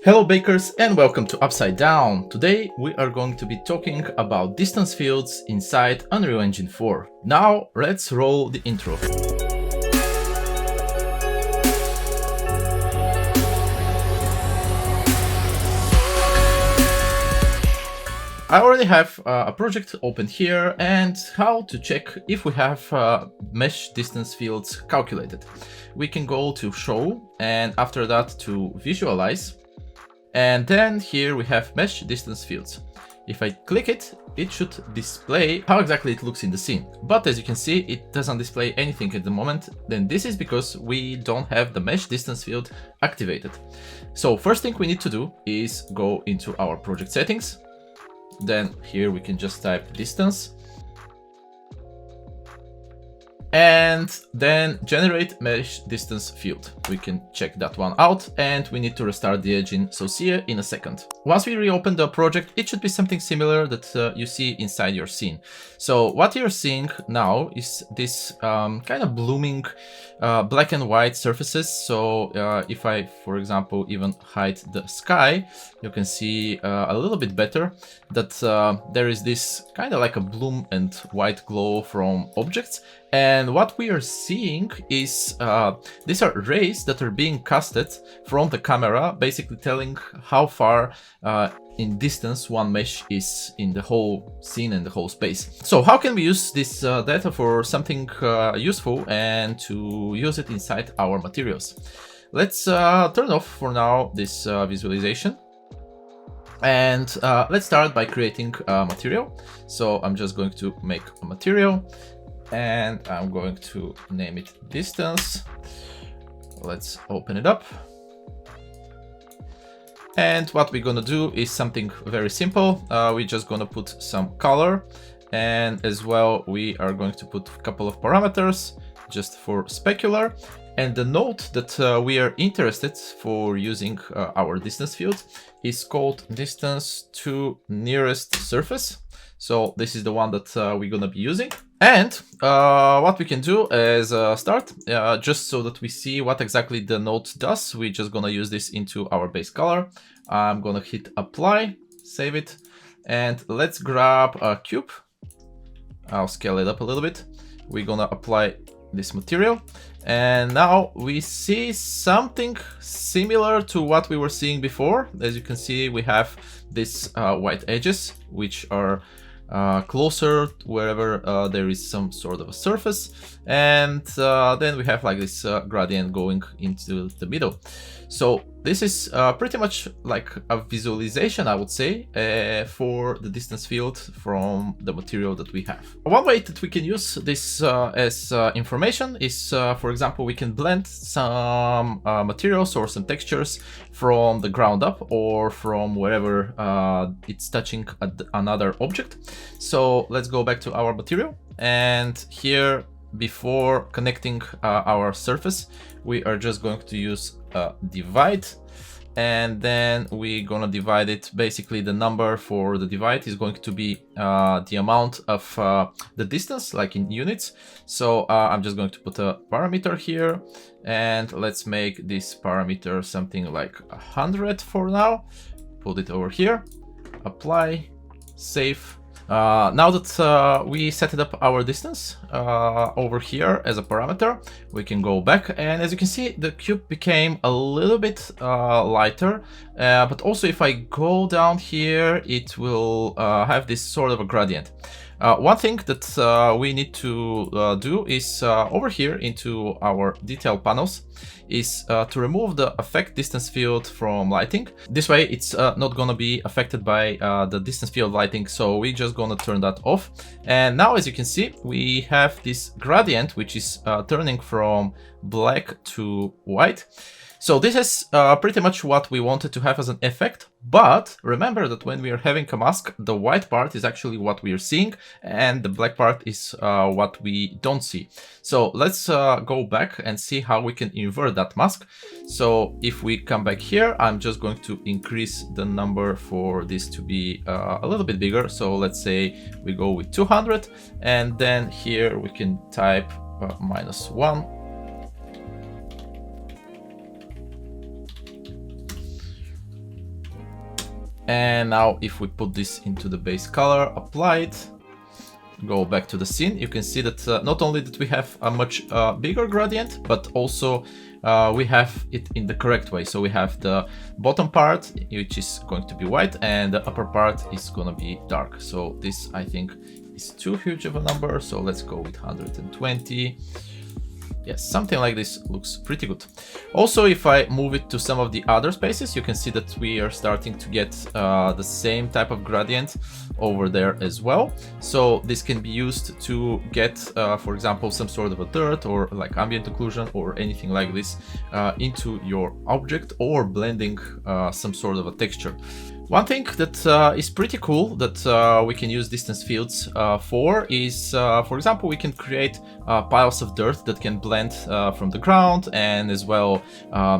Hello bakers and welcome to Upside Down. Today we are going to be talking about distance fields inside Unreal Engine 4. Now let's roll the intro. I already have a project open here and how to check if we have mesh distance fields calculated. We can go to show and after that to visualize. And then here we have mesh distance fields. If I click it, it should display how exactly it looks in the scene. But as you can see, it doesn't display anything at the moment. Then this is because we don't have the mesh distance field activated. So first thing we need to do is go into our project settings. Then here we can just type distance. And then generate mesh distance field. We can check that one out and we need to restart the engine. So see you in a second. Once we reopen the project, it should be something similar that you see inside your scene. So what you're seeing now is this kind of blooming black and white surfaces. So if I, for example, even hide the sky, you can see a little bit better that there is this kind of like a bloom and white glow from objects. And what we are seeing is these are rays that are being casted from the camera, basically telling how far in distance one mesh is in the whole scene and the whole space. So how can we use this data for something useful and to use it inside our materials? Let's turn off for now this visualization. And let's start by creating a material. So I'm just going to make a material. And I'm going to name it distance. Let's open it up. And what we're gonna do is something very simple. We're just gonna put some color, and as well we are going to put a couple of parameters just for specular. And the node that we are interested for using our distance field is called distance to nearest surface. So this is the one that we're gonna be using. And what we can do as a start, just so that we see what exactly the node does, we're just gonna use this into our base color. I'm gonna hit apply, save it, and let's grab a cube. I'll scale it up a little bit. We're gonna apply this material. And now we see something similar to what we were seeing before. As you can see, we have these white edges, which are closer wherever there is some sort of a surface, and then we have like this gradient going into the middle. So this is pretty much like a visualization, I would say, for the distance field from the material that we have. One way that we can use this as information is, for example, we can blend some materials or some textures from the ground up or from wherever it's touching another object. So let's go back to our material, and here before connecting our surface, we are just going to use divide, and then we're gonna divide it. Basically the number for the divide is going to be the amount of the distance, like in units. So I'm just going to put a parameter here, and let's make this parameter something like 100 for now. Put it over here, apply, save. Now that we set up our distance over here as a parameter, we can go back, and as you can see, the cube became a little bit lighter, but also if I go down here, it will have this sort of a gradient. One thing that we need to do is over here into our detail panels is to remove the affect distance field from lighting. This way it's not gonna be affected by the distance field lighting, so we're just gonna turn that off. And now as you can see, we have this gradient which is turning from black to white. So this is pretty much what we wanted to have as an effect, but remember that when we are having a mask, the white part is actually what we are seeing and the black part is what we don't see. So let's go back and see how we can invert that mask. So if we come back here, I'm just going to increase the number for this to be a little bit bigger. So let's say we go with 200, and then here we can type -1. And now if we put this into the base color, apply it, go back to the scene, you can see that not only that we have a much bigger gradient, but also we have it in the correct way. So we have the bottom part, which is going to be white, and the upper part is going to be dark. So this, I think, is too huge of a number. So let's go with 120. Yes, something like this looks pretty good. Also, if I move it to some of the other spaces, you can see that we are starting to get the same type of gradient over there as well. So this can be used to get, for example, some sort of a dirt or like ambient occlusion or anything like this into your object, or blending some sort of a texture. One thing that is pretty cool that we can use distance fields for is, for example, we can create piles of dirt that can blend from the ground and as well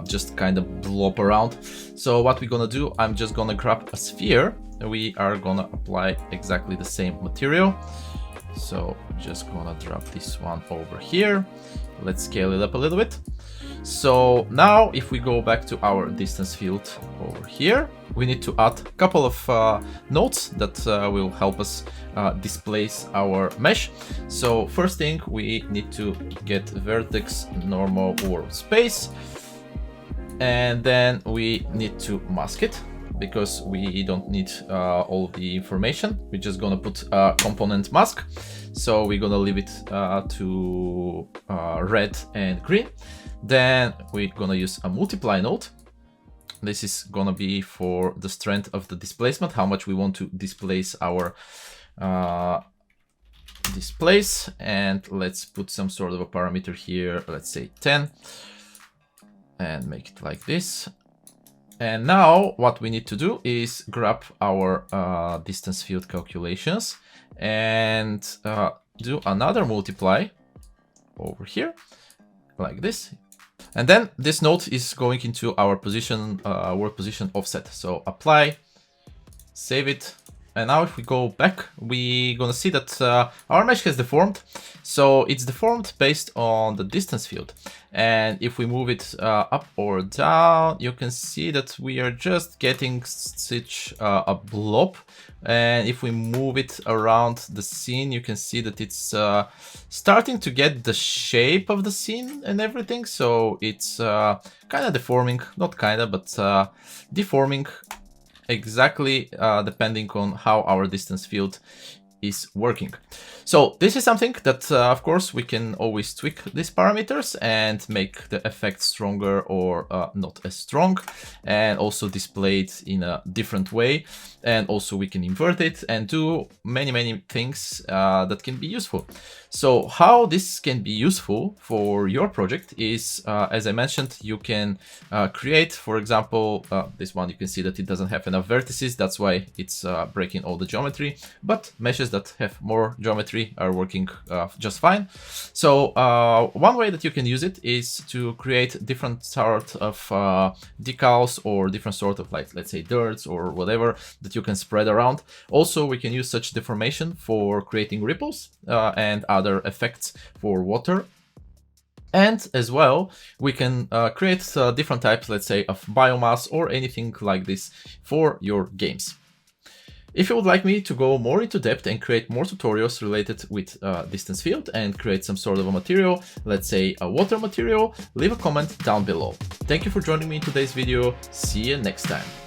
just kind of blob around. So what we're gonna do, I'm just gonna grab a sphere. We are gonna apply exactly the same material. So just gonna drop this one over here. Let's scale it up a little bit. So now if we go back to our distance field over here, we need to add a couple of nodes that will help us displace our mesh. So first thing, we need to get vertex, normal, or space. And then we need to mask it, because we don't need all of the information. We're just gonna put a component mask. So we're gonna leave it to red and green. Then we're gonna use a multiply node. This is gonna be for the strength of the displacement, how much we want to displace our displace. And let's put some sort of a parameter here, let's say 10, and make it like this. And now what we need to do is grab our distance field calculations and do another multiply over here, like this. And then this node is going into our position, work position offset. So apply, save it. And now if we go back, we're gonna see that our mesh has deformed. So it's deformed based on the distance field. And if we move it up or down, you can see that we are just getting such a blob. And if we move it around the scene, you can see that it's starting to get the shape of the scene and everything. So it's kind of deforming, not kind of, but deforming, exactly depending on how our distance field is working. So this is something that, of course, we can always tweak these parameters and make the effect stronger or not as strong, and also display it in a different way. And also we can invert it and do many things that can be useful. So how this can be useful for your project is, as I mentioned, you can create, for example, this one, you can see that it doesn't have enough vertices. That's why it's breaking all the geometry, but meshes that have more geometry are working just fine. So one way that you can use it is to create different sort of decals or different sort of, like, let's say, dirts or whatever that you can spread around. Also, we can use such deformation for creating ripples and other effects for water. And as well, we can create different types, let's say, of biomass or anything like this for your games. If you would like me to go more into depth and create more tutorials related with distance field and create some sort of a material, let's say a water material, leave a comment down below. Thank you for joining me in today's video. See you next time.